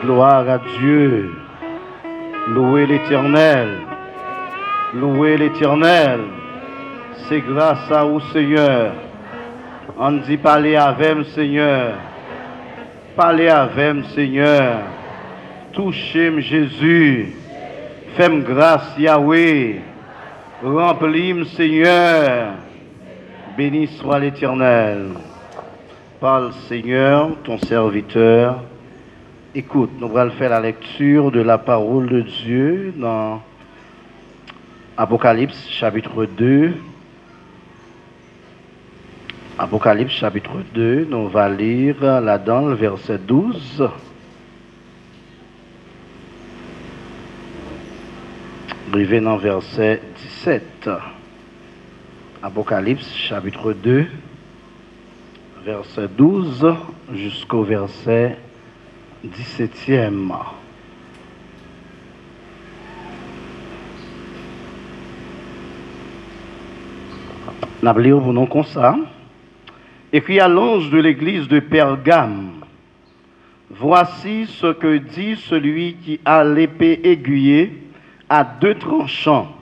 Gloire à Dieu. Louez l'Éternel. Louez l'Éternel. C'est grâce à vous, Seigneur. On dit parlez avec Seigneur. Parlez avec Seigneur. Touchez-moi, Jésus. Fais-moi grâce, Yahweh. Remplis-moi, Seigneur. Béni soit l'Éternel. Parle, Seigneur, ton serviteur. Écoute, nous allons faire la lecture de la parole de Dieu dans Apocalypse chapitre 2. Apocalypse chapitre 2, nous allons lire là-dedans le verset 12. Arrivé dans verset 17. Apocalypse chapitre 2, verset 12 jusqu'au verset 17e. Nous allons comme ça. Écrit à l'ange de l'église de Pergame, voici ce que dit celui qui a l'épée aiguillée à deux tranchants.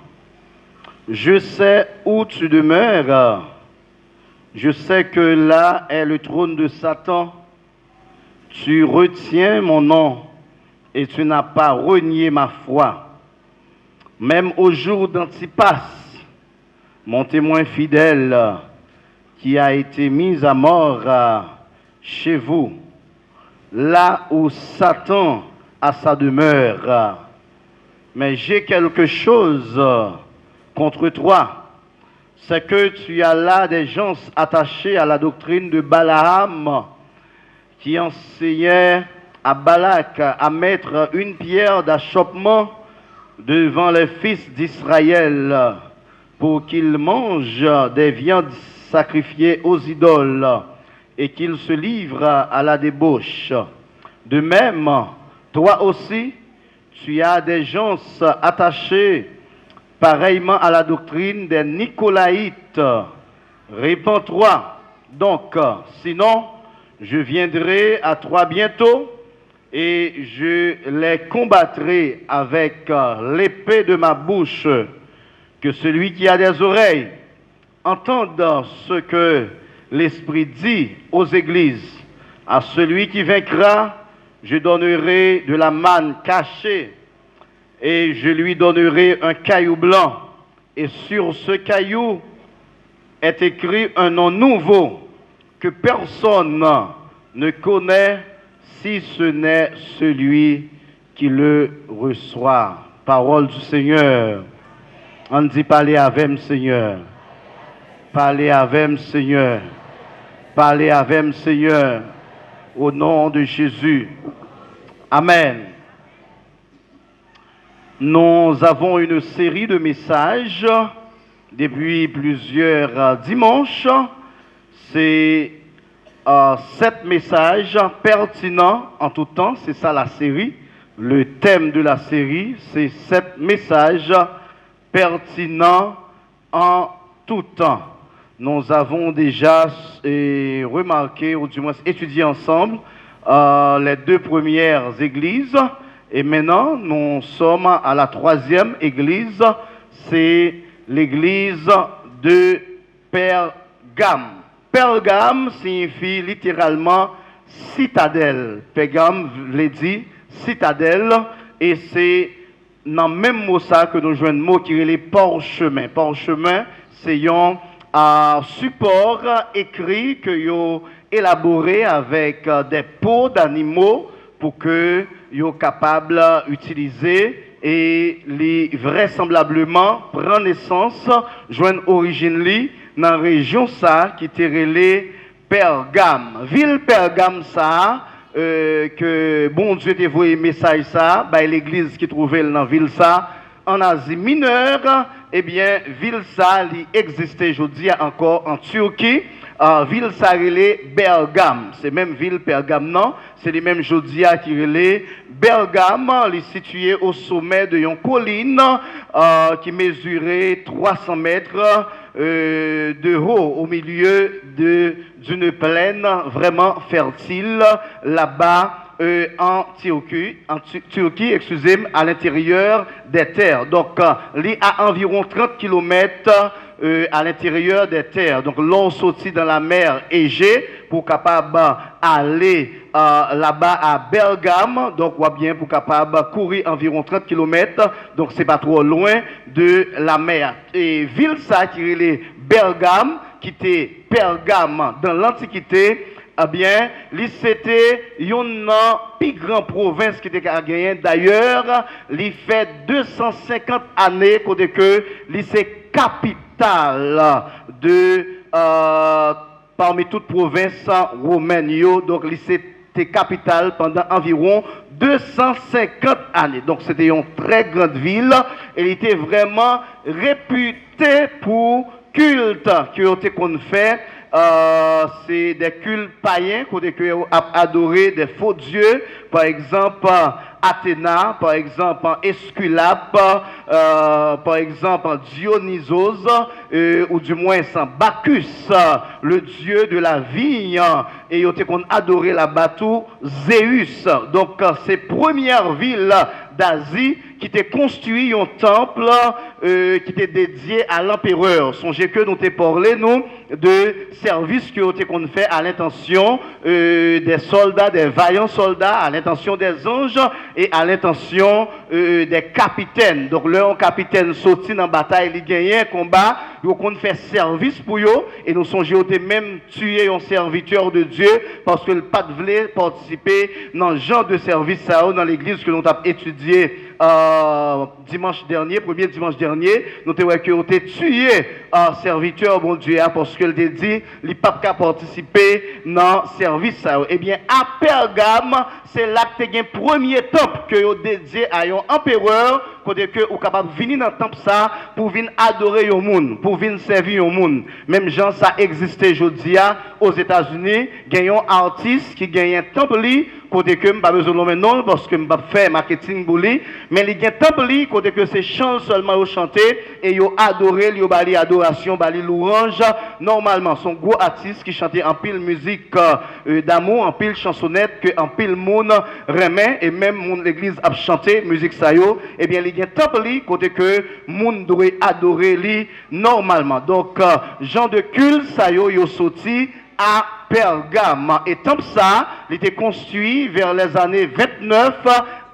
Je sais où tu demeures. Je sais que là est le trône de Satan. Tu retiens mon nom et tu n'as pas renié ma foi. Même au jour d'Antipas, mon témoin fidèle, qui a été mis à mort chez vous, là où Satan a sa demeure. Mais j'ai quelque chose contre toi, c'est que tu as là des gens attachés à la doctrine de Balaam, qui enseignait à Balak à mettre une pierre d'achoppement devant les fils d'Israël pour qu'ils mangent des viandes sacrifiées aux idoles et qu'ils se livrent à la débauche. De même, toi aussi, tu as des gens attachés pareillement à la doctrine des Nicolaïtes. Répands-toi donc, sinon je viendrai à toi bientôt et je les combattrai avec l'épée de ma bouche. Que celui qui a des oreilles entende ce que l'Esprit dit aux églises. À celui qui vaincra, je donnerai de la manne cachée et je lui donnerai un caillou blanc. Et sur ce caillou est écrit un nom nouveau que personne ne connaît si ce n'est celui qui le reçoit. Parole du Seigneur. On dit parlez avec Seigneur. Parlez avec Seigneur. Parlez avec Seigneur. Au nom de Jésus. Amen. Nous avons une série de messages depuis plusieurs dimanches. C'est 7 messages pertinents en tout temps. C'est ça la série. Le thème de la série, c'est 7 messages pertinents en tout temps. Nous avons déjà remarqué, ou du moins étudié ensemble, les 2 premières églises. Et maintenant, nous sommes à la 3e église. C'est l'église de Pergame. Pergame signifie littéralement citadelle. Pergame veut dire citadelle. Et c'est dans le même mot ça que nous jouons un mot qui est les parchemins. Parchemin, c'est un support écrit que vous élaboré avec des peaux d'animaux pour que vous soyez capable d'utiliser et les vraisemblablement prend naissance, joindre origine dans la région ça qui était relée Pergame. Ville Pergame ça que bon Dieu t'a envoyé message ça, bah l'église qui trouvait dans ville ça en Asie mineure, eh bien ville ça il existait aujourd'hui encore en Turquie. Ville ça relée Bergame, c'est même ville Pergame non, c'est les mêmes Jodia qui relait Bergame, il est situé au sommet de une colline qui mesurait 300 mètres de haut au milieu d'une plaine vraiment fertile là-bas en Turquie, excusez-moi, à l'intérieur des terres. Donc, il y a environ 30 km à l'intérieur des terres. Donc, l'on sortit dans la mer Égée pour capable aller là-bas à Bergame. Donc, ou bien pour capable courir environ 30 km. Donc, c'est pas trop loin de la mer. Et ville ça qui est les Bergame, qui était Pergame dans l'Antiquité, eh bien, c'était une plus grande province qui était gagnée. D'ailleurs, il fait 250 années que c'est capitale de parmi toutes provinces romaines. Donc, c'était capitale pendant environ 250 années. Donc, c'était une très grande ville. Elle était vraiment réputée pour culte qu'on fait. C'est des cultes païens qu'on a adoré des faux dieux, par exemple Athéna, par exemple Esculape, par exemple Dionysos, ou du moins Bacchus, le dieu de la vigne, et qu'on a adoré là-bas tout Zéus. Donc ces premières villes d'Asie qui était construit un temple qui était dédié à l'empereur. Songez que nous t'ai parlé, nous, de services qu'on fait à l'intention des soldats, des vaillants soldats, à l'intention des anges et à l'intention des capitaines. Donc, leur capitaine sorti dans la bataille, il gagnait un combat, on fait service pour eux, et nous songeons même tuer un serviteur de Dieu parce que le pas voulait participer dans le genre de service dans l'église que nous avons étudié dimanche dernier, premier dimanche dernier, nous avons tué un serviteur, bon Dieu, parce qu'il a dit, il n'a pas qu'à participer dans le service. Eh bien, à Pergame, c'est là que tu as un premier temple que vous dédié à un empereur, côté que vous capable de venir dans le temple ça pour venir adorer le monde, pour venir servir le monde. Même gens ça existait aujourd'hui aux États-Unis, il y a un artiste qui gagne un temple côté que pas besoin de nommer non parce que pas faire marketing pour lui, mais il y a un temple côté que c'est chant seulement au chanter et yo adorer, yo bali adoration, bali louange. Normalement son gros artiste qui chantait en pile musique d'amour, en pile chansonnette que en pile monde remet et même l'église a chanté musique ça yo, et bien il y a un temple côté que monde doit adorer lui normalement. Donc genre de culte ça yo sorti à Pergame. Et temple ça, il était construit vers les années 29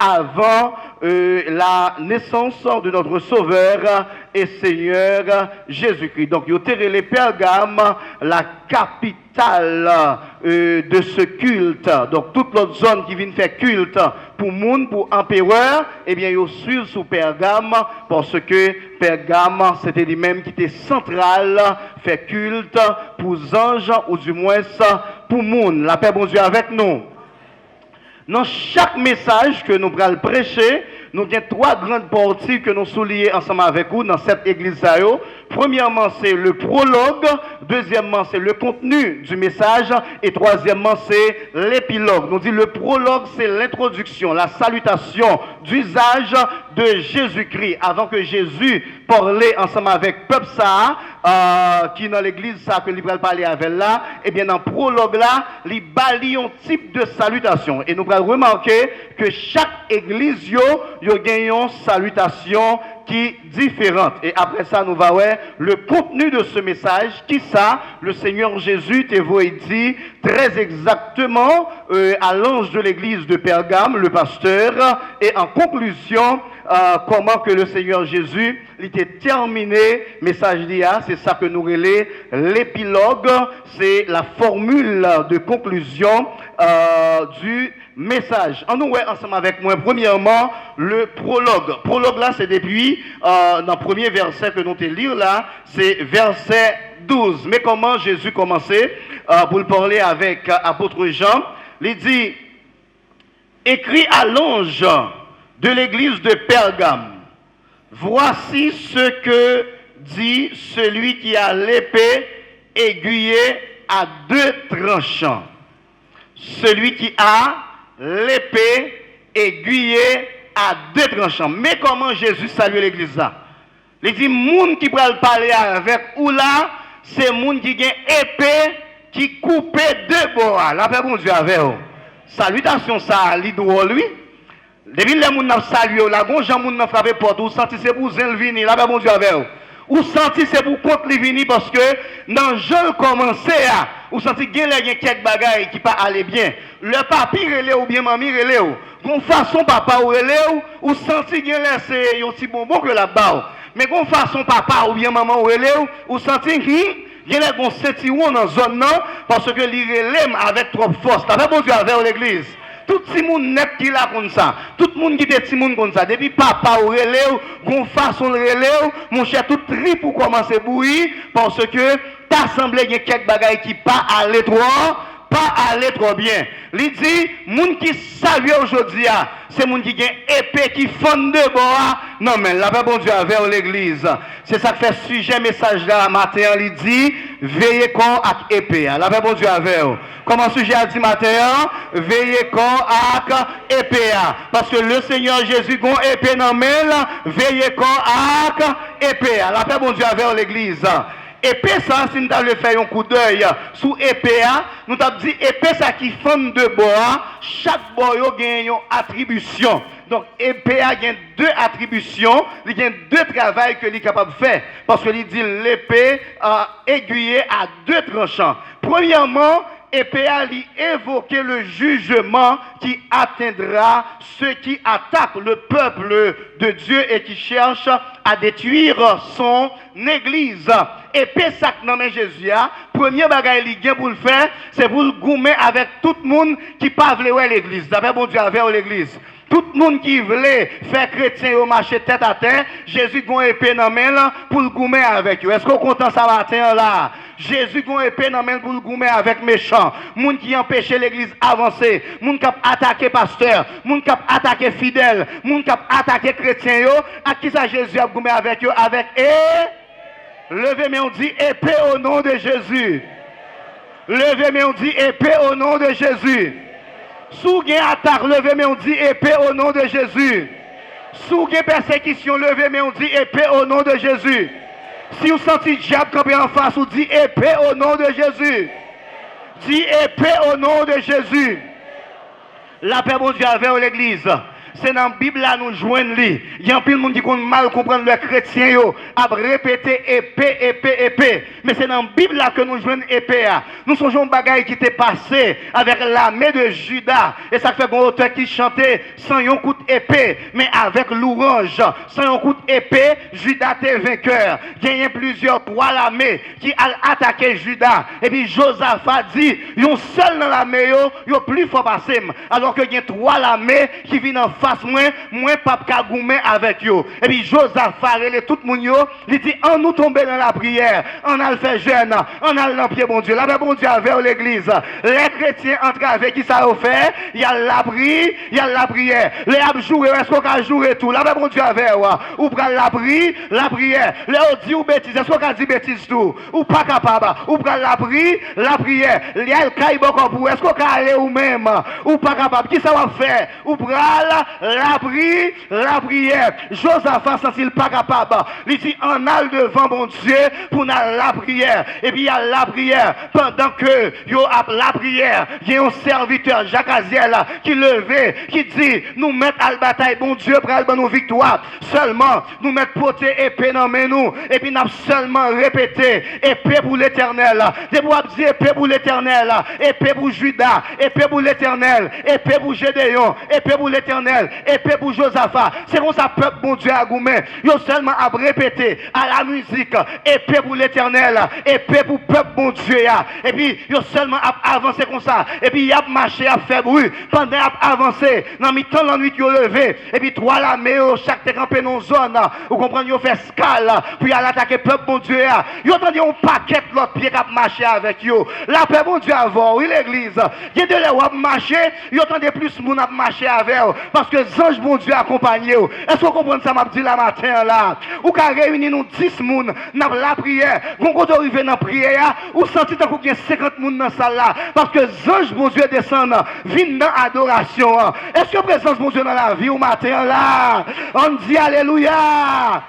avant la naissance de notre Sauveur et Seigneur Jésus-Christ. Donc, il y a les Pergame, la capitale de ce culte. Donc, toute l'autre zone qui vient faire culte pour monde, pour empereur, eh bien, ils suivent sous Pergame parce que Pergame, c'était lui-même qui était central, fait culte pour anges ou du moins pour monde. La paix, bon Dieu, avec nous. Dans chaque message que nous allons prêcher, nous avons trois grandes parties que nous soulignons ensemble avec vous dans cette église. Premièrement, c'est le prologue. Deuxièmement, c'est le contenu du message. Et troisièmement, c'est l'épilogue. Nous dit le prologue, c'est l'introduction, la salutation d'usage de Jésus-Christ. Avant que Jésus parlait ensemble avec peuple qui dans l'église ça que l'Ibrahim parler avec là, et bien dans le prologue là, il bali un type de salutation. Et nous allons remarquer que chaque église yo gagne une salutation qui est différente. Et après ça, nous allons voir le contenu de ce message, qui ça, le Seigneur Jésus te dit très exactement à l'ange de l'église de Pergame, le pasteur, et en conclusion, comment que le Seigneur Jésus il était terminé, message d'IA, c'est ça que nous relais, l'épilogue, c'est la formule de conclusion du message. En nous ensemble avec moi, premièrement, le prologue. Prologue là, c'est depuis, dans le premier verset que nous te lire là, c'est verset 12. Mais comment Jésus commençait pour le parler avec apôtre Jean, il dit, écrit à l'ange de l'église de Pergame, voici ce que dit celui qui a l'épée aiguillée à deux tranchants. Celui qui a l'épée aiguillée à deux tranchants. Mais comment Jésus salue l'église là? Il dit, moun qui peut parler avec ou là, c'est moun qui a épée qui coupe deux bords. La paix bon Dieu avec vous. salutation ça, li drôle, oui. Depuis les gens ont salué, la gon gens ont frappé porte, ou senti c'est pour zèle vini, là bon Dieu avec ou senti c'est pour contre li vini parce que dans jeune commencé à ou senti gen les quelques bagailles qui pas aller bien. Le papi relé ou bien mamie relé ou. Gon façon papa ou relé ou senti gen laisser un petit bonbon que là-bas. Mais gon façon papa ou bien maman ou relé ou senti il y a des sentiments dans la zone parce que li relève avec trop force. T'as bon Dieu avec l'église. Tout le monde net qui là comme ça. Tout le monde qui est petit monde comme ça. Depuis papa ou relève, gon façon de relève, mon cher tout tri pour commencer à bouillir parce que t'as semblé qu'il y a quelques bagailles qui pas aller trop, pas aller trop bien. Il dit, moun qui salue aujourd'hui, c'est moun qui a épée qui fonde de bois. Non mais la paix bon Dieu avec l'église. C'est ça que fait sujet message là matin, il dit, veillez corps avec épée. La paix bon Dieu avec. Comment sujet a dit matin, veillez corps avec épée. Parce que le Seigneur Jésus a épée dans main, veillez corps avec épée. La paix bon Dieu avec l'église. Épée ça, si nous avons fait un coup d'œil sous épée, nous avons dit épée ça qui fonde de bois, chaque bois a une attribution. Donc épée a deux attributions, il y a deux travails que est capable de faire. Parce que il dit l'épée aiguillée à deux tranchants. Premièrement, épée a évoqué le jugement qui atteindra ceux qui attaquent le peuple de Dieu et qui cherchent à détruire son église. Épée ça que nomme Jésus, premier bagage li pour le faire, c'est pour le goumer avec tout le monde qui pas veut l'église. D'abord bon Dieu avec l'église. Tout le monde qui voulait faire chrétien au marché tête à terre, Jésus a une épée dans la main pour le goumer avec eux. Est-ce qu'on est content ça matin là? Jésus a une épée dans la main pour le goumer avec méchants. Moun qui empêche l'église avancer. Moun qui a attaqué pasteur. Moun qui a attaqué fidèle. Moun qui a attaqué chrétien. À qui ça Jésus a goumé avec eux? Avec levez mais on dit épée au nom de Jésus. Levez mais on dit épée au nom de Jésus. Sous gain attaque, levez mais on dit épée au nom de Jésus. Sous gain persécution, levez mais on dit épée au nom de Jésus. Si vous sentez diable camper en face, vous dites épée au nom de Jésus. Dis épée au nom de Jésus. La paix bon Dieu avec l'église. C'est dans la Bible là nous joignons lui. Il y a un peu de monde qui mal comprendre le chrétien yo, a répété épée. Mais c'est dans la Bible là que nous joignons épée. Nous songeons bagaille qui était passé avec l'armée de Judas et ça fait bon auteur qui chantait sans un coup d'épée mais avec l'orange, sans un coup d'épée, Judas était vainqueur. Il y a plusieurs trois l'armée qui a attaqué Judas et puis Josaphat dit, yon seul dans l'armée yo plus fort passer alors que il y a trois l'armée qui viennent en face moi pas kagoumen avec yo. Et puis Josaphat et tout le monde il dit on nous tomber dans la prière, on a le fait jeûne, on a le pied bon Dieu. Là bon Dieu avec l'église. Les chrétiens entre avec qui ça a fait, il y a l'abri, il y a la prière. Les abjouer est-ce qu'on a joué tout. Là bon Dieu avec ou prend l'abri, la prière. Les dit ou bêtise, est-ce qu'on a dit bêtise tout ou pas capable ou prend l'abri, la prière. Il y a le caille beaucoup pour est-ce qu'on a aller ou même ou pas capable. Qui ça va faire ou prend l'abri, la prière. Josaphat, sans il pas capable, il dit on a devant mon Dieu pour la prière. Et puis il y a la prière. Pendant que yo a la prière, il y a un serviteur, Jacques Aziel, qui levait, qui dit nous mettre à la bataille, bon Dieu, pour nos victoires. Seulement, nous mettre poter épée dans nous. Et puis nous avons seulement répété épée pour l'éternel. Des bois dire épée pour l'éternel, épée pour Judas, épée pour l'éternel, épée pour Gédéon, épée pour l'éternel. Épée pour Josaphat. C'est comme ça peuple bon Dieu a goumé. Ils ont seulement à répéter à la musique. Épée pour l'éternel. Épée pour peuple bon Dieu. Et puis ils ont seulement à avancer comme ça. Et puis ils ont marché à faire bruit. Pendant à avancer. Dans le temps la nuit ils ont levé. Et puis trois l'armée chaque te campé dans une zone. Vous comprenez, ils ont fait scale. Puis ils ont attaqué peuple bon Dieu. Ils ont entendu un paquet de l'autre pied qui a marché avec eux. La paix bon Dieu avant. Oui l'église. Il y a de là où a marché. Ils ont entendu plus de monde à marcher avec eux. Parce que ange bon Dieu accompagné. Est-ce que vous comprenez ça m'a dit la matin là? Ou qu'à réunir nous 10 personnes dans la prière. Quand on arrive dans la prière, ou senti qu'il y a 50 personnes dans la salle là. Parce que ange bon Dieu descend, viennent dans l'adoration. Est-ce que présence bon Dieu dans la vie au matin là? On dit alléluia.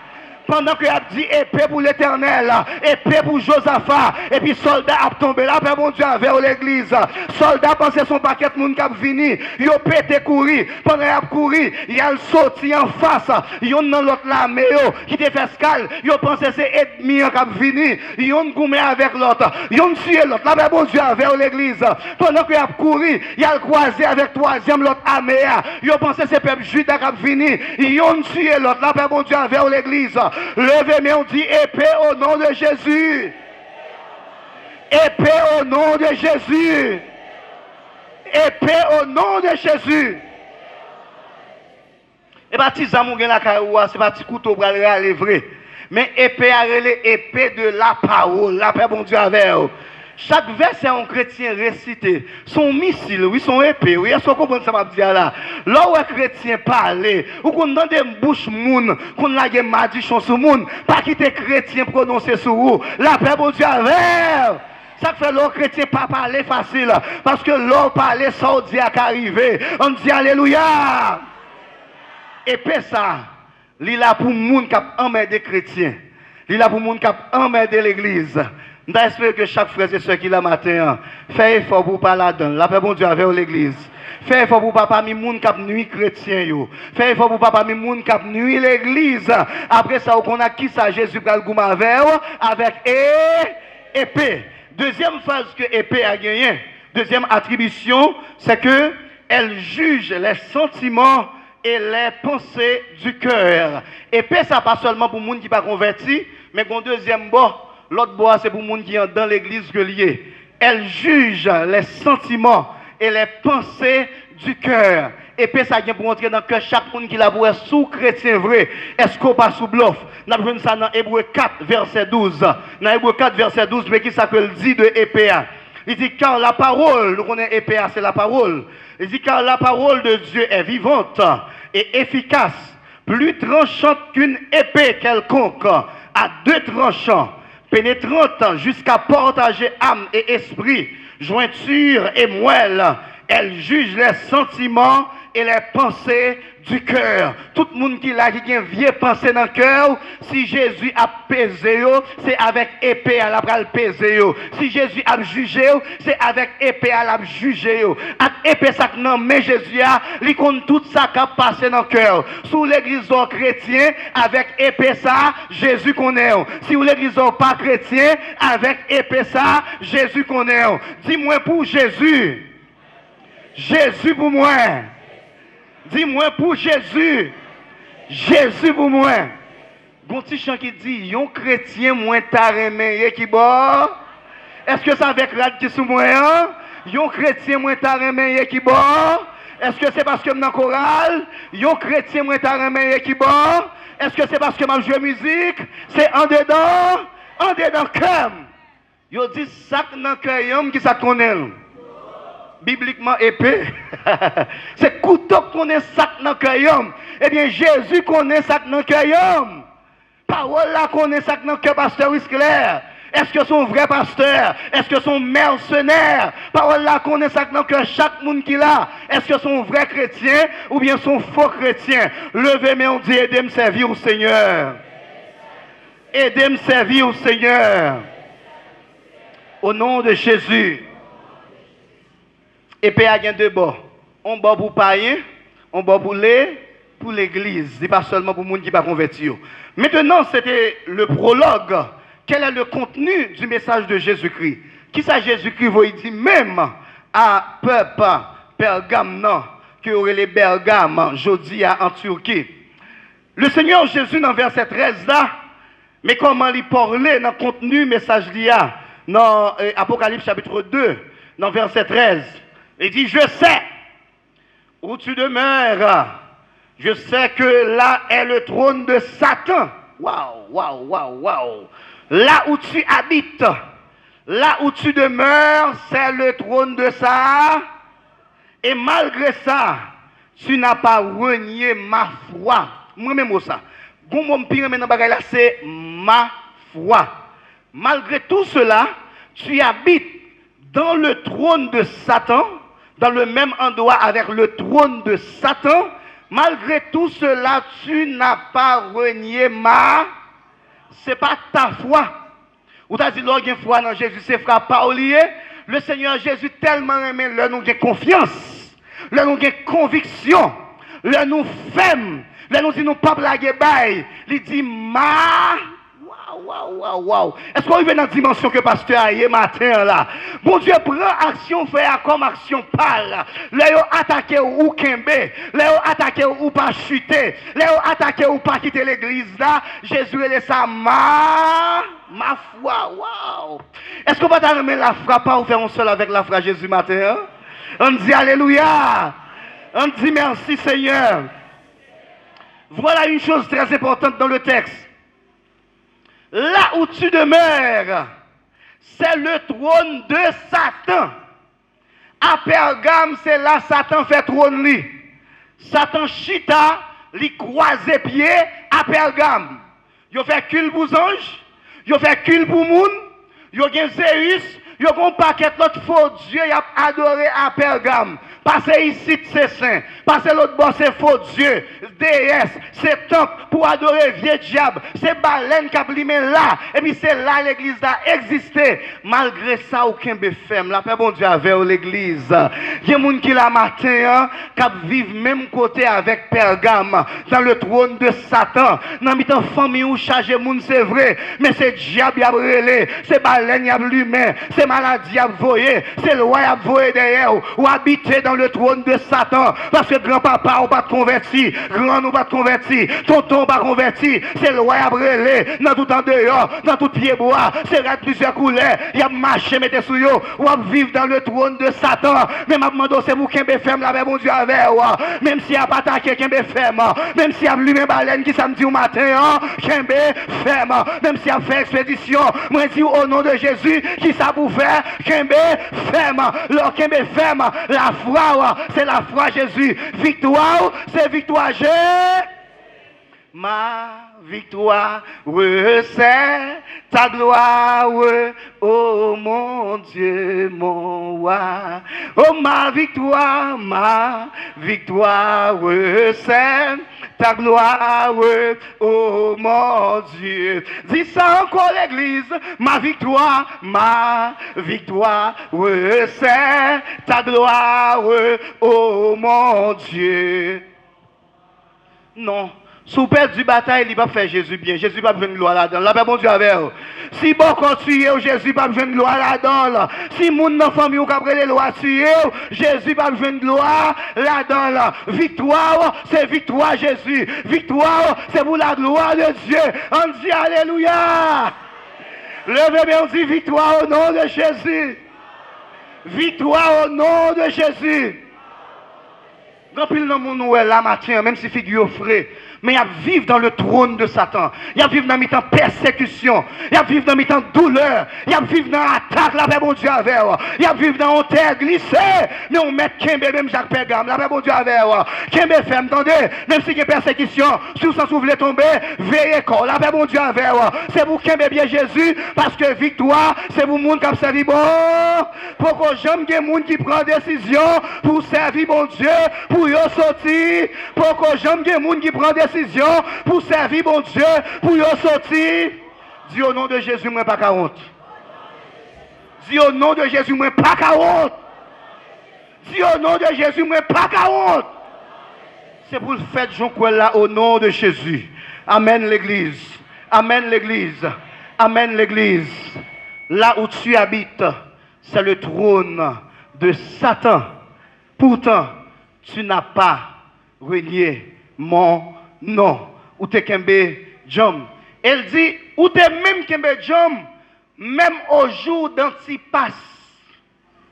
pendant que a dit épée pour l'Éternel, épée pour Josaphat, et puis soldat a tombé là, Père mon Dieu, vers l'église. Soldat pensait son paquet de monde qui a fini, il a pété courir, pendant qu'il a couru, il a sorti en face, il a dans l'autre l'armée qui te fait escale, il a pensé c'est ennemi qui a fini, il a goumé avec l'autre, il a tué l'autre, là, Père mon Dieu, vers l'église. Pendant qu'il a couru, il a croisé avec troisième l'autre armée, il a pensé c'est peuple juda qui a fini, il a tué l'autre, là, Père mon Dieu, vers l'église. Levez, mais on dit épée au nom de Jésus. Épée au nom de Jésus. Épée au nom de Jésus. Et pas petit zamou gen la caoua, c'est pas petit couteau pour aller vrai. Mais épée à relais, épée de la parole, la paix bon Dieu avec vous. Chaque verset un chrétien récité, son missile, oui, son épée, oui, est-ce qu'on comprend ça m'a dit là? Là où un chrétien parle, ou qu'on donne des bouches moun, qu'on a des malédictions sur moun, pas quitter chrétien prononcer sur vous, la paix bon Dieu avec vous. Ça fait l'autre chrétien pas parler facile, parce que l'autre parler ça dit à qu'arriver. On dit alléluia. Épée ça, il est là pour moun qui a emmerdé chrétiens. Il est là pour moun qui a emmerdé l'église. J'espère que chaque frère et soeur qui l'a matin, fait effort pour pas là-dedans. La paix bon Dieu avec l'église. Fait effort pour pas mi moun k'ap nuit chrétien yo. Fait effort pour pas mi moun k'ap nuit l'église. Après ça on a qui ça Jésus pral gouma avec épée. Deuxième phase que épée a gagné. Deuxième attribution, c'est que elle juge les sentiments et les pensées du cœur. Épée ça pas seulement pour moun qui pas converti, mais qu'on deuxième bord. L'autre bois, c'est pour les gens qui sont dans l'église que lié. Elle juge les sentiments et les pensées du cœur. Et puis ça vient pour entrer dans le cœur chaque monde qui l'a voué sous chrétien vrai. Est-ce qu'on passe sous bluff? Nous avons ça dans Hébreu 4, verset 12. Dans Hébreu 4, verset 12, mais qui s'appelle dit de épée. Il dit car la parole, nous connaissons épée, c'est la parole. Il dit car la parole de Dieu est vivante et efficace, plus tranchante qu'une épée quelconque, à deux tranchants, pénétrante jusqu'à partager âme et esprit, jointure et moelle. Elle juge les sentiments et les pensées du cœur. Tout le monde qui a une vieille pensée dans le cœur, si Jésus a pesé, c'est avec épée à la pral pesé. Si Jésus a jugé, c'est avec épée à la jugé. Avec épée ça non mais Jésus a, il compte tout ça qui a passé dans le cœur. Sous l'église chrétien, avec épée ça, Jésus connaît. Si vous l'église pas chrétien, avec épée ça, Jésus connaît. Dis-moi pour Jésus. Jésus pour moi. Dis-moi pour Jésus. Jésus pour moi. Bon petit chant qui dit, yon chrétien moins taremé qui bon. Est-ce que c'est avec rad qui sous moi? Yon chrétien moins taremé qui bon. Est-ce que c'est parce que je dans chorale? Yon chrétien moins taremé qui bon. Est-ce que c'est parce que je joue musique? C'est en dedans cœur. Yo dit ça dans cœur qui ça connaît. Bibliquement épée. C'est couteau qu'on connaît ça dans le cœur. Eh bien, Jésus connaît ça dans le cœur. Parole là connaît ça dans le cœur, pasteur Wisclair. Est-ce que son vrai pasteur? Est-ce que son mercenaire? Parole là connaît ça dans le cœur, chaque monde qui l'a. Est-ce que son vrai chrétien ou bien son faux chrétien? Levez, mais on dit, aidez-moi servir au Seigneur. Aidez-moi servir au Seigneur. Au nom de Jésus. Épée a bien deux bords. On bord pour païen, on bord pour l'église. Ce n'est pas seulement pour les gens qui ne sont pas convertis. Maintenant, c'était le prologue. Quel est le contenu du message de Jésus-Christ? Qui ça Jésus-Christ veut dire même à peuple Pergame, non, qui aurait les Bergames, jeudi en Turquie. Le Seigneur Jésus, dans verset 13 là, mais comment il parlait dans le contenu du message d'IA, dans Apocalypse chapitre 2, dans verset 13. Il dit, je sais où tu demeures. Je sais que là est le trône de Satan. Waouh. Là où tu habites, là où tu demeures, c'est le trône de ça. Et malgré ça, tu n'as pas renié ma foi. Moi-même ça. C'est ma foi. Malgré tout cela, tu habites dans le trône de Satan, dans le même endroit avec le trône de Satan. Malgré tout cela, tu n'as pas renié ma ce n'est pas ta foi. Ou t'as dit, l'on a foi dans Jésus, c'est frère pas oublié. Le Seigneur Jésus tellement aimé, là nous avons confiance, là nous avons conviction, là nous faisons, là nous disons, nous pas blaguer bail. Il dit, waouh. Est-ce qu'on arrive dans la dimension que pasteur a hier matin là? Bon Dieu prend action, fait comme action parle. Là, yo attaqué ou kembe, là, yo attaqué ou pas chuter, là, yo attaqué ou pas quitter l'église là. Jésus est ça, ma foi, waouh. Est-ce qu'on va t'arriver la frappe ou faire un seul avec la frappe Jésus matin? On dit alléluia. On dit merci Seigneur. Voilà une chose très importante dans le texte. Là où tu demeures, c'est le trône de Satan. À Pergame, c'est là Satan fait trône lui. Satan chita, lui croise pied à Pergame. Il fait cul pour ange, il fait cul pour moun, il a Zéus, il a un paquet d'autres faux dieux, il a adoré à Pergame. Passez ici, c'est saint. Passez l'autre bord, c'est faux Dieu. Déesse, c'est temple pour adorer vieux diable. C'est baleine qui a limé là. Et puis c'est là l'église a existé. Malgré ça, aucun befem. La paix bon Dieu avec l'église. Il y a des gens qui la matin, qui vivent même côté avec Pergame, dans le trône de Satan. Dans la famille où chargé moun c'est vrai. Mais c'est diable qui a brûlé. C'est baleine qui a allumé. C'est maladie qui a voyé. C'est le roi qui a voyé derrière. Ou habité dans le trône de Satan. Parce que grand-papa n'a pas converti, grand n'a pas converti, tonton n'a pas converti, c'est le roi à brûler, dans tout en dehors, dans tout pied bois, c'est là plusieurs couleurs, il a marché, mettez sous yo, ou à vivre dans le trône de Satan. Même à demander, c'est vous qui avez fait la bon Dieu avec, même s'il n'y a pas attaqué qui avez fait, même s'il y a allumé baleine qui samedi au matin, qui avez fait, même s'il a fait expédition, moi je dis au nom de Jésus, qui ça vous fait, qui avez fait, leur qui avez fait, la foi. C'est la foi Jésus. Victoire, c'est victoire Jésus. Ma victoire, c'est ta gloire, oh mon Dieu, mon roi. Oh ma victoire, c'est ta gloire, oh mon Dieu. Dis ça encore l'église, ma victoire, c'est ta gloire, oh mon Dieu. Non. Si vous perdez du bataille, il va faire Jésus bien. Jésus va venir gloire là-dedans. La paix bon Dieu avec vous. Si bon continuez, Jésus va venir gloire là-dedans. Si moun dans famille ou capre les lois tuer, Jésus va venir gloire là-dedans. Victoire, c'est victoire Jésus. Victoire, c'est pour la gloire de Dieu. On dit alléluia. Levez bien, on dit victoire au nom de Jésus. Victoire au nom de Jésus. Grand pile dans mon nouvel là matin, même si figure frais, mais il y a vivre dans le trône de Satan. Il y a vivre dans mi-temps persécution. Il y a vivre dans mi-temps douleur. Il y a vivre dans attaque, la paix bon Dieu avec. Il y a vivre dans terre glissée. Mais on met Kembe, même Jacques Pergame, la paix bon Dieu avec. Kembe fait, attendez, même si il y a persécution, si vous s'en souvenez tomber, veillez corps, la paix bon Dieu avec. C'est pour Kembe bien Jésus, parce que victoire, c'est pour le monde qui a servi bon. Pour que jamais il y ait des gens qui prennent décision pour servir bon Dieu, pour y sortir. Pour que jamais il y ait des gens qui prennent décision pour servir mon Dieu, pour y sortir. Dis au nom de Jésus, moi pas qu'à honte. Dis au nom de Jésus, moi pas qu'à honte. Dis au nom de Jésus, moi pas qu'à honte. C'est pour le fait Jean là au nom de Jésus. Amen l'église. Amen l'église. Amen l'église. Là où tu habites, c'est le trône de Satan. Pourtant, tu n'as pas renié mon nom. Ou te kembe jom. Elle dit, ou te même kembe jom, même au jour d'Antipas.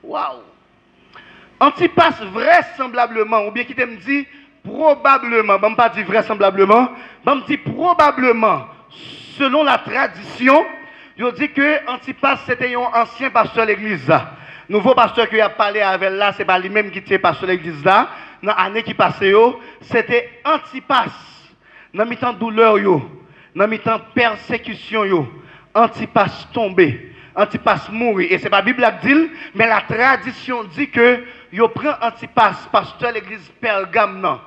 Waouh. Antipas vraisemblablement, ou bien qui te me dit, probablement, je ne pas dire vraisemblablement, je me dis probablement, selon la tradition, je dis que Antipas c'était un ancien pasteur de l'église. Nouveau pasteur qui a parlé avec là, ce n'est pas lui-même qui était pasteur de l'église là. Dans l'année qui passait, c'était Antipas. Dans le temps de douleur, dans le temps de persécution, Antipas tombé, Antipas mourit. Et ce n'est pas la Bible qui dit, mais la tradition dit que il prend Antipas, pasteur de l'église Pergame,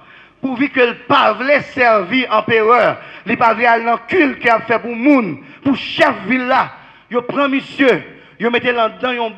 pourvu que le pas voulait servir empereur, il pas voulait aller dans le culte qu'il a fait pour moun, pour chef ville là. Yo prend monsieur, yo mettez là-dedans un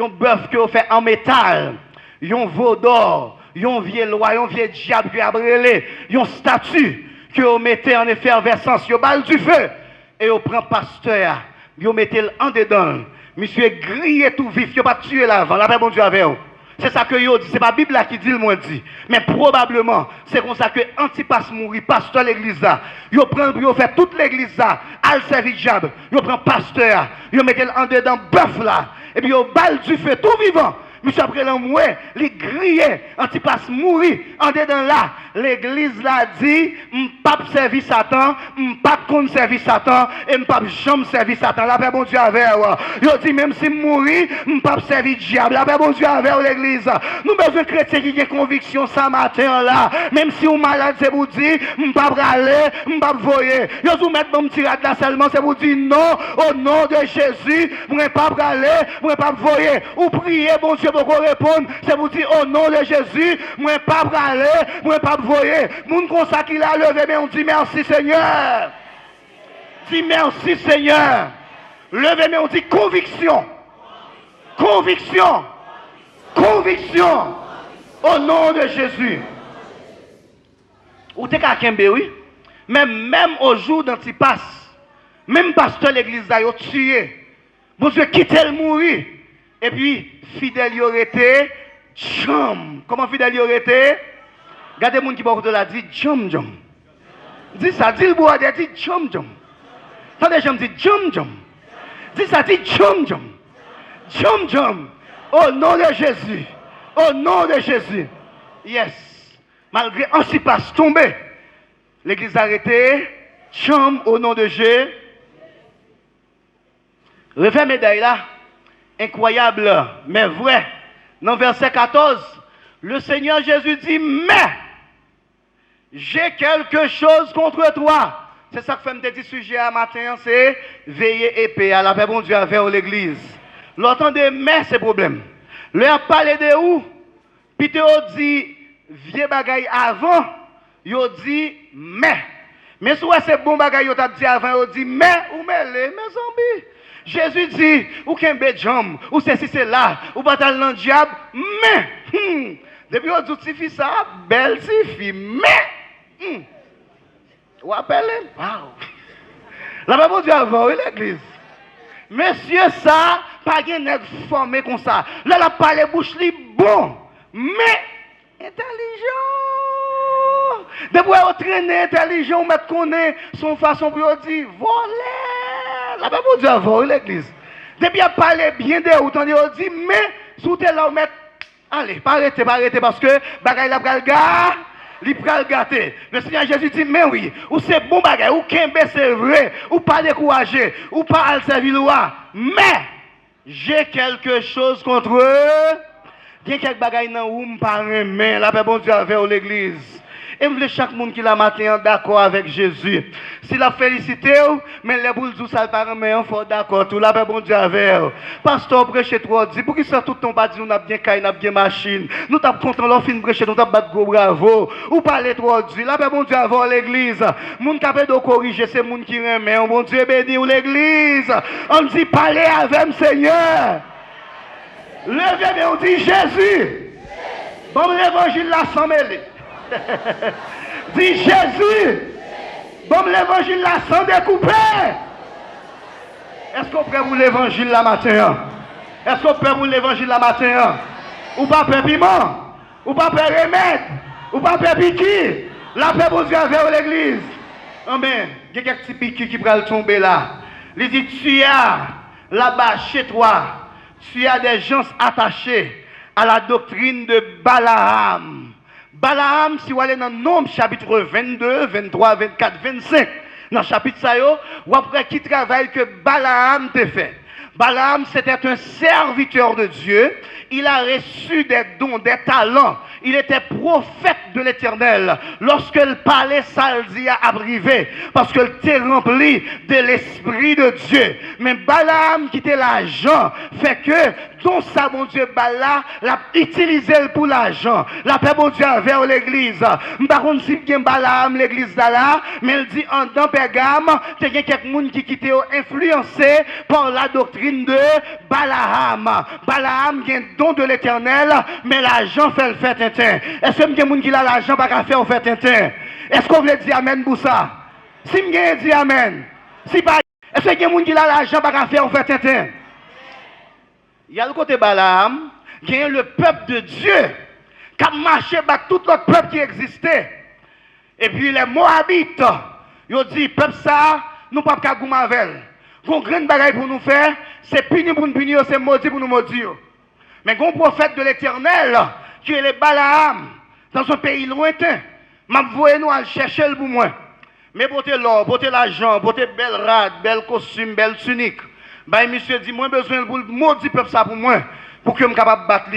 bœuf que vous fait en métal, un veau d'or, un vieux loi, un vieux diable qui a brûlé, une statue que vous mettez en effervescence, yo balle du feu et vous prend pasteur, vous mettez en dedans. Monsieur grillé tout vif, vous pas tué l'avant, la paix bon Dieu avec vous. C'est ça que yo dit, c'est pas la Bible qui dit le moins dit. Mais probablement, c'est comme ça que Antipas mourit, pasteur l'église là. Yo prend pour faire toute l'église là, al servir diable. Yo prend pasteur, yo mettez en dedans bœuf là, et puis yo balle du feu tout vivant. Monsieur après l'envoi, les grillé, Antipas mourir, en dedans là, l'église là dit, m'pap servir Satan, m'pap kon servir Satan, et m'pap jamais servir Satan. La paix bon Dieu avec vous. Yo dit même si mourir, m'pap servir diable. La paix bon Dieu avec vous l'église. Nous besoin chrétiens qui ont conviction ce matin là, même si on malade c'est pour dire, m'pap râler, m'pap voyer. Yo vous mettre bon tirade là seulement c'est pour dire non, au nom de Jésus, m'pap râler, m'pap voyer. Ou prier bon Dieu pour qu'on réponde, c'est pour dire au nom de Jésus, moi pas râler, moi pas voyer. Moun comme ça qui l'a levé, mais on dit merci Seigneur. Dis merci Seigneur. Levé, mais on dit conviction. Conviction. Conviction. Au nom de Jésus. Ou t'es quelqu'un, oui? Mais même au jour d'Antipas, même pasteur l'église a tué. Bon Dieu, quitte le mourir. Et puis, fidèle y aurait été, jam. Comment fidèle y aurait été? Regardez les gens qui parlent de la dit jam jam. Dis ça, dis le bois, dit jam jam. Attendez, je me dis jam jam. Dis ça, dit jam jam. Jam jam. Au nom de Jésus. Au nom de Jésus. Yes. Malgré Antipas tombé, l'église arrêtée, jam au nom de Jésus. Refais médaille là. Incroyable, mais vrai. Dans verset 14, le Seigneur Jésus dit, mais j'ai quelque chose contre toi. C'est ça que fait me dit sujet à matin, c'est veiller épée à la paix bon Dieu avec l'église. L'entendez, mais c'est problème. Le a parlé de où? Puis tu dit, vieux bagaille avant, il dit, mais. Mais si c'est bon bagaille, il t'a dit avant, il dit, mais, ou mais zombies. Jésus dit, ou qu'un béjam, ou c'est là, ou bataille dans le diable, mais, depuis on dit fille ça, belle fille, mais, ou appelez, wow. La Bible dit avant, oui, l'église. Monsieur, ça, pas de nègre formé comme ça. Là, la parole bouche li bon, mais, intelligent. Depuis on traîne intelligent, on met qu'on est son façon pour dire, voler. La Bible dit avant l'église. Depuis on parle bien de vous, on dit, mais sous tes là, on met, allez, pas arrêter parce que bagaille la pral gars, li pral gâter. Le Seigneur Jésus dit, mais oui, ou c'est bon bagaille, ou kembe c'est vrai, ou pas décourager, ou pas al servir loi, mais j'ai quelque chose contre eux. Il y a quelques bagailles dans où me parle, mais la paix bon Dieu avec l'église. Et je veux chaque monde qui l'a matin d'accord avec Jésus. Si la félicité, mais les boules du sale par mais on faut d'accord. Tout la paix bon Dieu avec. Pasteur prêcher trop dit pour qui ça tout ton pas dit on a bien caille, on a bien machine. Nous t'as content l'on fin prêcher, nous t'as battre gros bravo. Ou parler trop dit la paix bon Dieu avec l'église. Moun capable de corriger c'est moun qui remet. Bon Dieu béni ou l'église. On dit parler avec Seigneur. Levez mais on dit Jésus. Bon l'évangile là sans mêler. Dis Jésus. Bon l'évangile là sans découper. Est-ce qu'on prend pour l'évangile la matin? Est-ce qu'on prend pour l'évangile la matin? Ou pas peur piment? Ou pas peur remède? Ou pas peur piqui? La paix pour Dieu avec l'église. Amen. Il y a quelques petits piqui qui pourraient tomber là. Il dit tu as là-bas chez toi, tu as des gens attachés à la doctrine de Balaam. Balaam, si vous allez dans Nombre chapitre 22, 23, 24, 25, dans le chapitre ça, ou après qui travaille que Balaam t'a fait. Balaam, c'était un serviteur de Dieu. Il a reçu des dons, des talents il était prophète de l'Éternel. Lorsqu'il parlait, ça le dit à arriver. Parce qu'il était rempli de l'Esprit de Dieu. Mais Balaam, qui était l'argent, fait que, dont ça, mon Dieu, Balaam, l'a utilisé pour l'argent. La paix, mon Dieu, vers l'église. Par contre, si il y a Balaam, l'église là, mais il dit, en dans Pergame, il y a quelqu'un qui était influencé par la doctrine de Balaam. Balaam, il y a un don de l'Éternel, mais l'argent fait le fait tintin. Est-ce que il y a quelqu'un qui a l'argent, pas faire au fait tintin? Est-ce qu'on veut dire Amen pour ça? Si vous dit Amen. Si pas, est-ce qu'il y a quelqu'un qui a l'argent, pas faire au fait tintin? Il y a le côté Balaam, il y a le peuple de Dieu qui a marché avec tout l'autre peuple qui existait. Et puis les Moabites, ils ont dit, peuple ça, nous ne pouvons pas goumer avec. Une grande bagaille pour nous faire, c'est punir pour nous punir, c'est maudit pour nous maudire. Mais un prophète de l'Éternel, qui est le Balaam, dans un pays lointain, m'a voyé nous à chercher le pour moi. Mais portez l'or, portez l'argent, portez belle rade, belle costume, belle tunique. Ben, monsieur dit, moi, besoin de maudit peuple ça pour moi, pour que je sois capable de battre.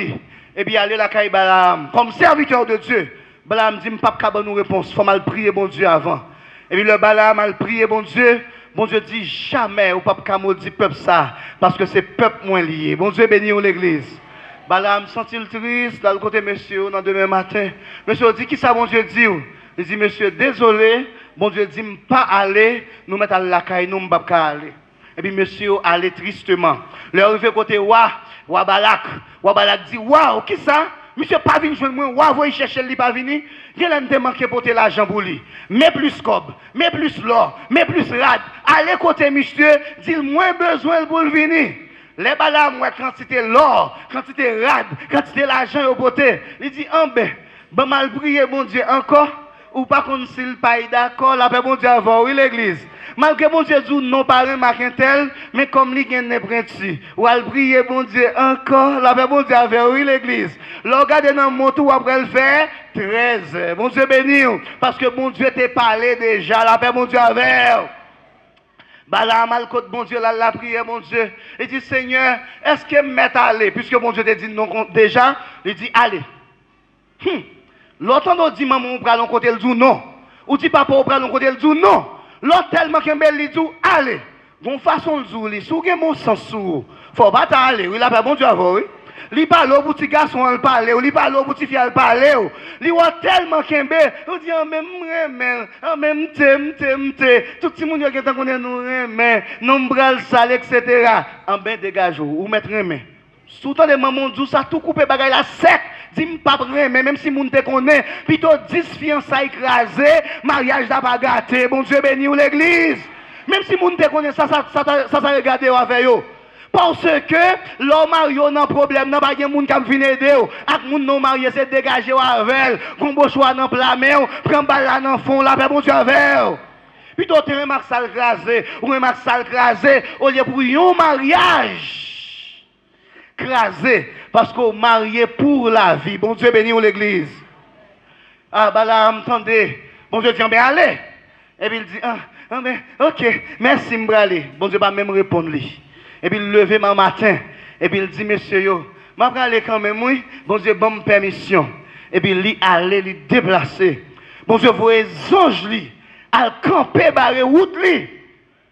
Et puis, aller la caille Balaam, comme serviteur de Dieu. Balaam dit, je ne peux pas capable nous réponse, il faut mal prier, bon Dieu, avant. Et puis, le Balaam a prié, bon Dieu dit, jamais, ou pas capable maudit peuple ça, parce que c'est peuple moins lié. Bon Dieu, béni l'église. Balaam sentit triste, dans le côté, monsieur, dans demain matin. Monsieur dit, qui ça, bon Dieu dit? Il dit, monsieur, désolé, bon Dieu dit, je ne peux pas aller, nous mettre à la caille, nous ne pouvons pas aller. Et puis monsieur allait tristement. Le arrivé côté Balak dit, waouh, qui ça? Monsieur pas venu joindre moi, waouh, vous chercher lui pas venir. Il a manqué porter l'argent pour lui. Mais plus cob, mais plus l'or, mais plus rad. Allez côté monsieur, dit moins besoin pour venir. Les Balaam, quantité l'or, quantité rad, quantité l'argent au côté. Il dit, ben mal prier bon Dieu encore. Ou pas qu'on s'il pas d'accord, la paix bon Dieu avant, oui l'église. Malgré bon Dieu dit non pas un tel, mais comme il y a un printemps, ou al prier bon Dieu encore, la paix bon Dieu avant, oui l'église. Le regardez dans mon tour après le faire, 13. Bon Dieu béni, parce que bon Dieu t'a parlé déjà, la paix bon Dieu avant. Balaam al côté bon Dieu la prière mon Dieu. Il dit Seigneur, est-ce que m'est allé puisque bon Dieu t'a dit non déjà, il dit allez. L'autre on dit maman on prend côté le dit non. Ou dit papa on prend côté le dit non. L'autre tellement qu'un bel dit allez. Bon façon le dit, si vous avez mon sens sous, faut pas aller. Oui, la paix bon Dieu avant, oui. Li parle au petit garçon al parler, li parle au petit fille al parler. Li wa tellement kembe, on dit en même tout petit monde qui tant connaît nous remen, nous bral sale etc. En ben dégage ou mettre remen. Surtout les mamans dit ça tout couper bagaille la sec. Dis pas remen même si moun te connaît, plutôt 10 fiançailles écrasées, mariage n'a pas gâté. Bon Dieu béni ou l'église. Même si moun te connaît ça regarder avec yo. Parce que l'homme marié n'a problème, n'a pas de monde qui vient aider. Ak moun non marié c'est dégager avec, combo choix dans plat main, prend balle là dans fond, la paix bon Dieu avec. Puis toi tu remarques ça crasé, ou remarques ça crasé au lieu pour un mariage crasé parce qu'on marié pour la vie. Bon Dieu béni l'église. Ah bah là entendez, bon Dieu dit ben allez. Et puis il dit mais OK, merci m'braler. Bon Dieu pas même répondre lui. Et puis il levé ma matin. Et puis il dit, monsieur, je vais aller quand même, oui. Bon Dieu, bonne permission. Et puis il allait, il déplacer. Bon Dieu, vous voyez, ange, à camper, barrer route,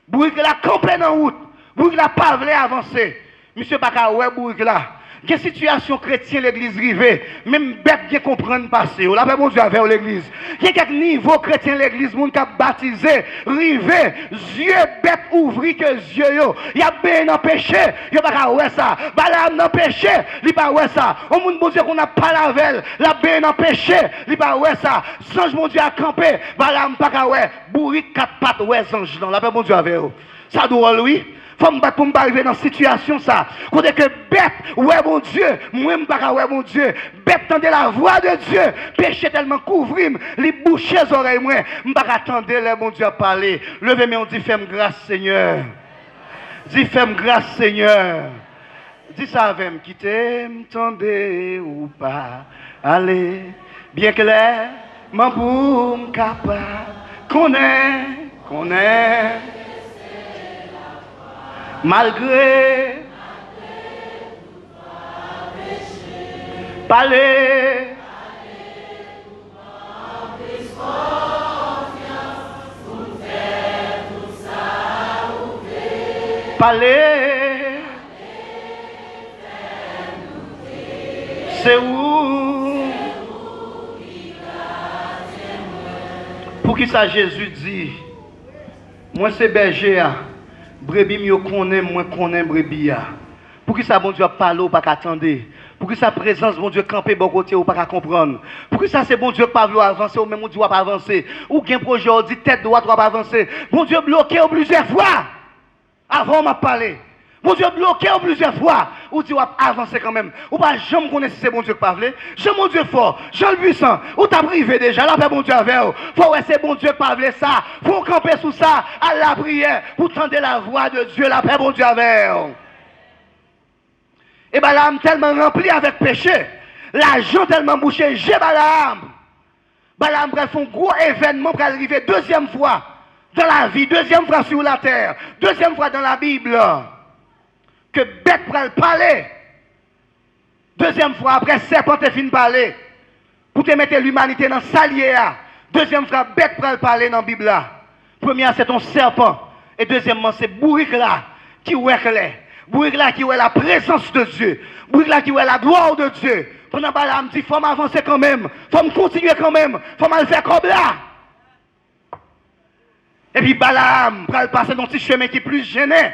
bourrique la camper dans la route. Bourrique la pas voulu avancer. Monsieur Baka, ouais, bourrique là. Quelle situation chrétienne l'église rivée, même bête bien comprendre passer. La paix bon Dieu avec l'église. Il y a quelques niveaux chrétiens l'église, monde qui a baptisé, rivé, yeux bête ouvri que yeux yo. Il y a bien dans péché, il pas qu'à ouais ça. Balaam dans péché, il pas ouais ça. Au monde bon Dieu qu'on a pas la velle, la bien dans péché, il pas ouais ça. Sange mon Dieu a campé, Balaam pas qu'à ouais. Bourrique quatre pattes ouais sange dans la paix bon Dieu avec eux. Ça doit lui. Faut me battre pour me arriver dans cette situation ça. Côté que bête, ouais mon Dieu, moi me pas ouais mon Dieu. Bête tendez la voix de Dieu. Péché tellement couvrir, les boucher les oreilles moi, me pas attendre les mon Dieu parler. Levez moi on dit fais-moi grâce Seigneur. Dis fais-moi grâce Seigneur. Dis ça avec me quitter, m'tendez ou pas. Allez, bien clair, mon boum capable. Connaît. Malgré parler Parler. C'est où? Pour qui ça Jésus dit, moi c'est berger, brebis mieux connaît, moi connais brebis. Pour qui ça bon Dieu parle ou pas qu'attendre? Pour qui sa présence bon Dieu camper bon côté ou pas qu'à comprendre? Pour qui ça c'est bon Dieu pas vouloir avancer ou même Dieu pas avancer? Ou qu'un projet dit tête droite ou pas avancer? Bon Dieu bloqué plusieurs fois avant m'a parler. Bon Dieu bloqué plusieurs fois, ou tu vas avancer quand même. Ou pas jamais connaître si c'est bon Dieu qui parle. Jamais bon Dieu fort, jamais puissant. Ou t'as privé déjà, là fait bon Dieu avec vous. Faut ouais c'est bon Dieu qui parle ça. Faut camper sous ça à la prière pour tendre la voix de Dieu, là fait bon Dieu avec vous. Et Balaam tellement rempli avec péché, l'argent tellement bouché, j'ai Balaam. Balaam va faire un gros événement pour arriver deuxième fois dans la vie, deuxième fois sur la terre, deuxième fois dans la Bible. Que bête pour le parler. Deuxième fois, après serpent te fin parler. Pour te mettre l'humanité dans salier. Deuxième fois, bête pour le parler dans la Bible. Première, c'est ton serpent. Et deuxièmement, c'est bourrique là qui ouait clair. Bourrique là qui ouait la présence de Dieu. Bourrique là qui ouait la gloire de Dieu. Pendant Balaam dit, il faut m'avancer quand même. Il faut me continuer quand même. Il faut me faire comme là. Et puis Balaam, pour le passer dans un petit chemin qui est plus gêné.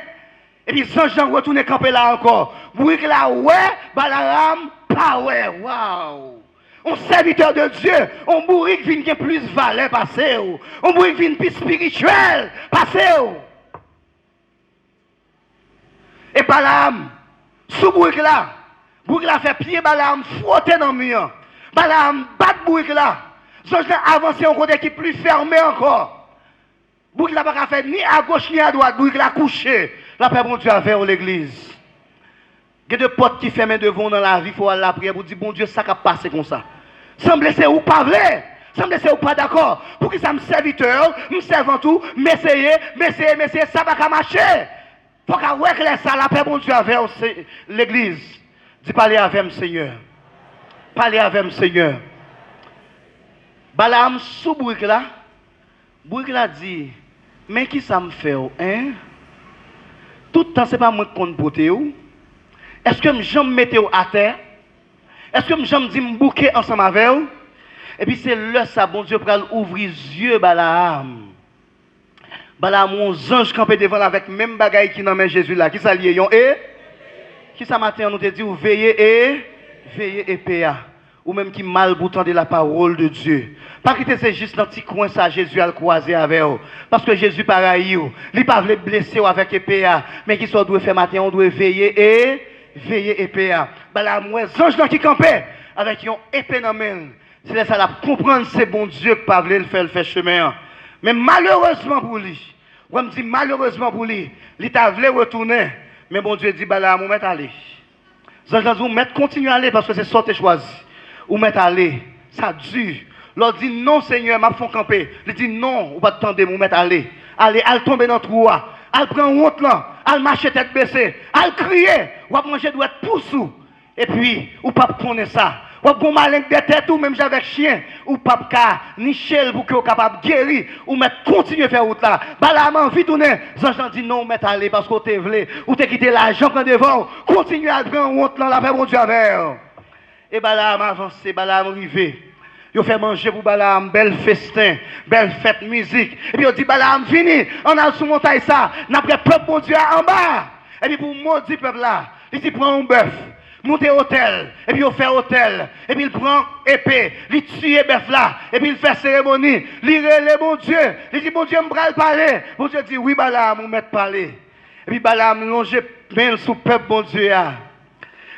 Et puis Jean retourne camper là encore. Bourrique là, ouais, Balaam, pas ouais, waouh. Un serviteur de Dieu, on bourrique vient plus valeur passé. On bourrique vient plus spirituel passé. Et Balaam, sous bourrique là fait pied Balaam, frotter dans le mur. Balaam bat bourrique là. Jean avancé en côté qui est plus fermé encore. Bourrique là pas faire ni à gauche ni à droite, bourrique là couché. La paix, bon Dieu, a fait l'église. Il y a des potes qui ferment devant dans la vie, il faut aller à la prière pour dire, bon Dieu, ça va passer comme ça. Semble c'est ou pas vrai. Semble c'est ou pas d'accord. Pour que ça me serviteur, me servant tout, m'essayer, ça va pas marcher. Il faut qu'on éclaire ça, la paix, bon Dieu, avec l'église. Dis, parlez avec moi, Seigneur. Parlez avec moi, Seigneur. Balaam, sous Bourrique là dit, mais qui ça me fait, hein? Tout le temps, ce n'est pas moi qui compte pour vous. Est-ce que je me mette à terre? Est-ce que je me dis me bouquer ensemble avec vous? Et puis c'est là ça, bon Dieu, pour ouvrir les yeux, Balaam. Balaam, mon ange campé devant avec même bagaille qui n'emmène Jésus là. Qui ça lié? Et? Qui ça matin, on nous dit, veillez et péa. Ou même qui mal pour tendre la parole de Dieu. Pas quitter c'est juste dans petit coin ça Jésus a le croisé avec eux. Parce que Jésus pareil, il pas voulu blesser avec épée, mais qui soit doit faire matin on doit veiller épée. Bah la moi ange qui campait avec une épée dans main. C'est ça la comprendre c'est bon Dieu qui pas voulu le faire chemin. Mais malheureusement pour lui, on me dit malheureusement pour lui, il t'a voulu retourner, mais bon Dieu dit bah là on mettre aller. Ange vous mettre continuer à aller parce que c'est ça que choisi. Ou mettre aller, ça dure. L'autre dit non Seigneur, m'a fait camper. Il dit non, ou pas attendre, ou mettre aller. Allez, elle tomber dans le trou, elle prend honte là, elle marche tête baissée, elle crie, ou manger doit être poussou. Et puis, ou pas connaître ça. Ou bon malin de tête ou même avec chien, ou pas ka ni chel pour que vous capable guérir ou mettre continuer faire route là. Balaam envie tourner, Jean dit non, mettre aller parce que t'es vle, ou t'es quitté l'argent quand devant, continue à prendre honte là, la paix bon Dieu avec. Et Balaam avancé, Balaam arrivé. Il fait manger pour Balaam, bel festin, belle fête musique. Et puis il dit Balaam fini, on a sous montagne ça, n'après peuple bon Dieu en bas. Et puis pour maudit peuple là, il dit prend un bœuf, monter hôtel, et puis il fait hôtel, et puis il prend épée, il tue bœuf là, et puis il fait cérémonie, il relève bon Dieu, il dit bon Dieu me bral parler. Bon Dieu dit oui Balaam, on met parler. Et puis Balaam longe main sous peuple bon Dieu.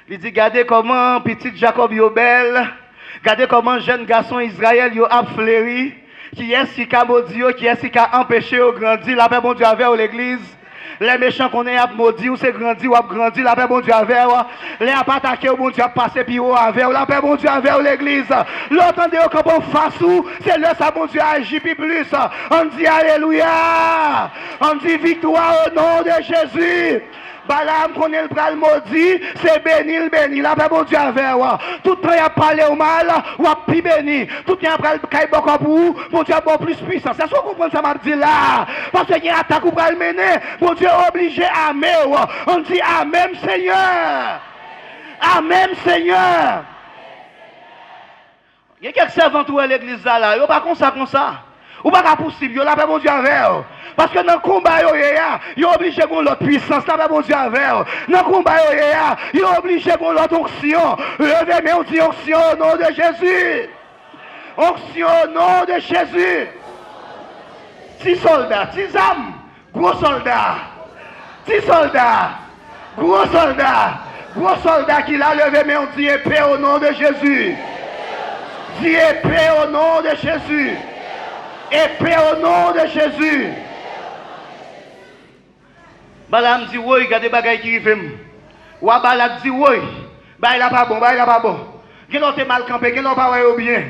Il dit, regardez comment petit Jacob est belle. Regardez comment jeune garçon Israël a fleuri. Qui est-ce qui a maudit, qui est-ce qui a empêché de grandir. La paix bon Dieu avec l'église. Les méchants qu'on est maudit, ou c'est grandi, ou a grandi. La paix bon Dieu avec. Les a pas attaqué, bon Dieu a passé, puis ou avec. La paix bon Dieu avec l'église. L'entendez comment face ou, c'est là ça bon Dieu agit plus. On dit Alléluia. On dit victoire au nom de Jésus. Balaam connaît le bras le maudit, c'est béni le béni. La paix bon Dieu avec tout le temps il a parlé au mal, ou a pi béni. Tout le temps il a parlé beaucoup pour vous, bon Dieu a bon plus puissant. C'est ce qu'on comprend ça m'a dit là. Parce qu'il y a une attaque pour le mener, bon Dieu est obligé à aimer. On dit Amen Seigneur. Amen Seigneur. Il y a quelques servants à l'église là, ils ne sont pas comme ça. Ou pas possible, ils n'ont pas bon Dieu avec eux. Parce que dans le combat, ils sont obligés de l'autre puissance, ils n'ont pas bon Dieu avec eux. Dans le combat, ils sont obligés de l'autre onction. Levez, mais on dit onction au nom de Jésus. Onction au nom de Jésus. 6 soldats, 6 âmes, gros soldats. 6 soldats, gros soldats. Gros soldats qui l'a levé, mais on dit épée au nom de Jésus. Dis épée au nom de Jésus. Épée au nom de Jésus. Balaam dit oui, il y a des bagailles qui arrivent. Ou Balak dit oui, bah il a pas bon, bah il a pas bon. Qui l'ont mal campé, qui l'ont pas bien.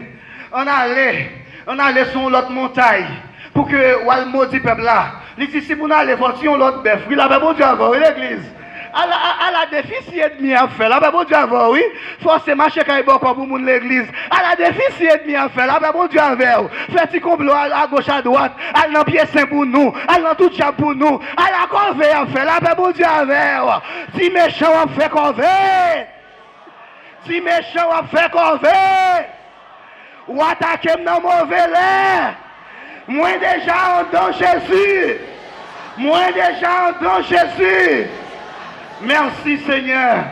On allait sur l'autre montagne pour que ou al maudit peuple là. Il dit si vous n'allez voir si on l'autre bœuf, il a pas bon Dieu avant l'église. À la déficit et demi à faire. Là, bon Dieu avant, oui. Forcément, chacun est bon pour l'église. À la déficit et demi à faire. Là, bon Dieu avant. Faites-y complot à gauche, à droite. À l'en pied saint pour nous. À l'en tout chat pour nous. À la corvée à faire. Là, bon Dieu avant. Si méchant à faire corvée. Si méchant à faire corvée. Ou attaquer dans mauvais l'air. Moi déjà en dans Jésus. Moi déjà en dans Jésus. Merci Seigneur.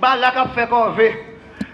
Balak a fait corvée.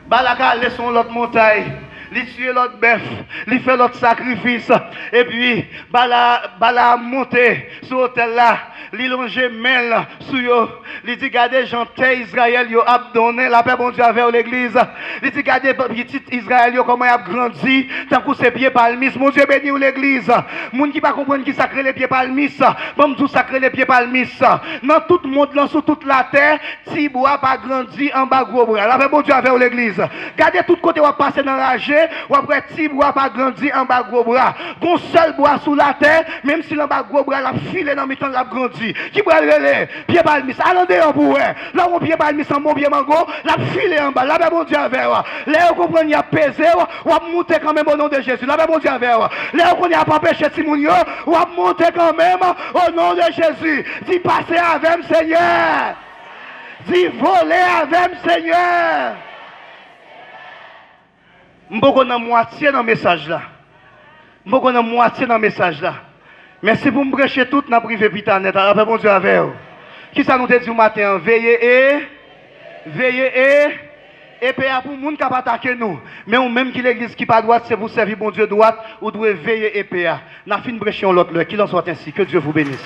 Balak a allé sur l'autre montagne. Il tue l'autre bœuf. Il fait l'autre sacrifice. Et puis, Balak a monté sur l'hôtel là. Il longe mêle sur eux. Il dit, regardez, j'entends Israël, ils ont donné la paix, bon Dieu, avec l'église. Il dit, regardez, petit Israël, comment il a grandi, tant que ses pieds palmistes. Mon Dieu béni l'église. Moun qui pas comprendre qui sacré les pieds palmistes. Bon, tout sacré les pieds palmistes. Dans tout le monde, dans sur toute la terre, si bois pas grandi en bas gros bras. La paix, bon Dieu, avec l'église. Regardez tout côté, on va passer dans la G, ou après, si bois pas grandi en bas gros bras. Gon seul bois sous la terre, même si l'en bas gros bras, la file dans le temps, la grandi. Qui peut aller pied palmis allons dehors pour là on pied palmis en mon pied mango la file en bas là ben bon Dieu avec là on comprend il a pesé ou a monter quand même au nom de Jésus là ben bon Dieu avec là on n'y a pas péché Simonio ou a monter quand même au nom de Jésus dis passer avec Seigneur dis voler avec Seigneur m'boko dans moitié dans le message là m'boko dans moitié dans le message là. Mais si vous me prêchez tout, dans le privé pitanet, alors bon Dieu avec vous. Qui ça nous dit du matin? Veillez et paix pour les gens qui pas attaquer nous. Mais ou même qui l'église qui pas droite, c'est pour servir bon Dieu droite, ou devez veiller et paix. N'a fin prêcher l'autre, qu'il en soit ainsi. Que Dieu vous bénisse.